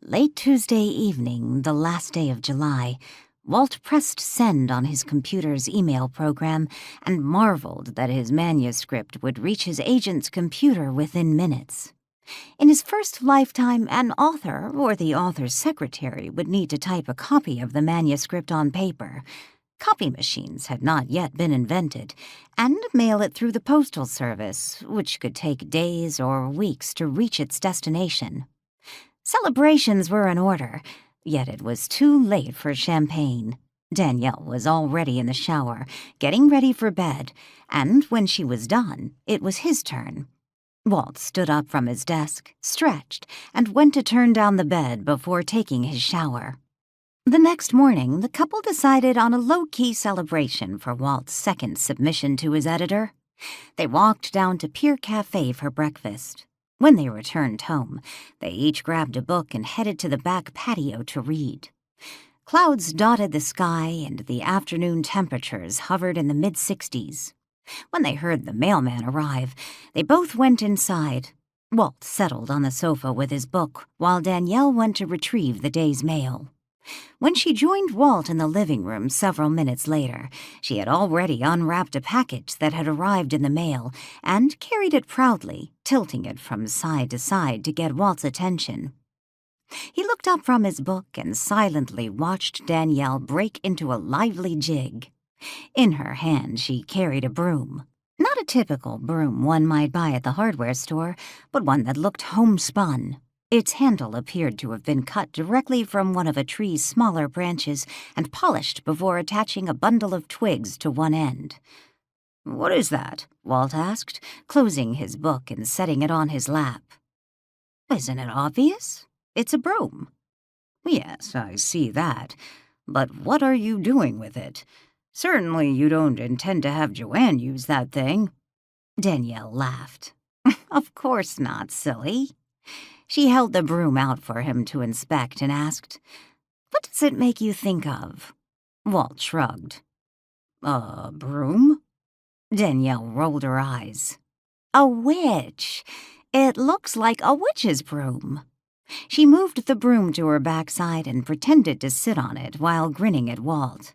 Late Tuesday evening, the last day of July, Walt pressed send on his computer's email program and marveled that his manuscript would reach his agent's computer within minutes. In his first lifetime, an author or the author's secretary would need to type a copy of the manuscript on paper. Copy machines had not yet been invented, and mail it through the postal service, which could take days or weeks to reach its destination. Celebrations were in order, yet it was too late for champagne. Danielle was already in the shower, getting ready for bed, and when she was done, it was his turn. Walt stood up from his desk, stretched, and went to turn down the bed before taking his shower. The next morning, the couple decided on a low-key celebration for Walt's second submission to his editor. They walked down to Pier Cafe for breakfast. When they returned home, they each grabbed a book and headed to the back patio to read. Clouds dotted the sky, and the afternoon temperatures hovered in the mid-60s. When they heard the mailman arrive, they both went inside. Walt settled on the sofa with his book, while Danielle went to retrieve the day's mail. When she joined Walt in the living room several minutes later, she had already unwrapped a package that had arrived in the mail and carried it proudly, tilting it from side to side to get Walt's attention. He looked up from his book and silently watched Danielle break into a lively jig. In her hand, she carried a broom. Not a typical broom one might buy at the hardware store, but one that looked homespun. Its handle appeared to have been cut directly from one of a tree's smaller branches and polished before attaching a bundle of twigs to one end. "What is that?" Walt asked, closing his book and setting it on his lap. "Isn't it obvious? It's a broom." "Yes, I see that. But what are you doing with it? Certainly you don't intend to have Joanne use that thing." Danielle laughed. "Of course not, silly." She held the broom out for him to inspect and asked, "What does it make you think of?" Walt shrugged. "A broom?" Danielle rolled her eyes. "A witch. It looks like a witch's broom." She moved the broom to her backside and pretended to sit on it while grinning at Walt.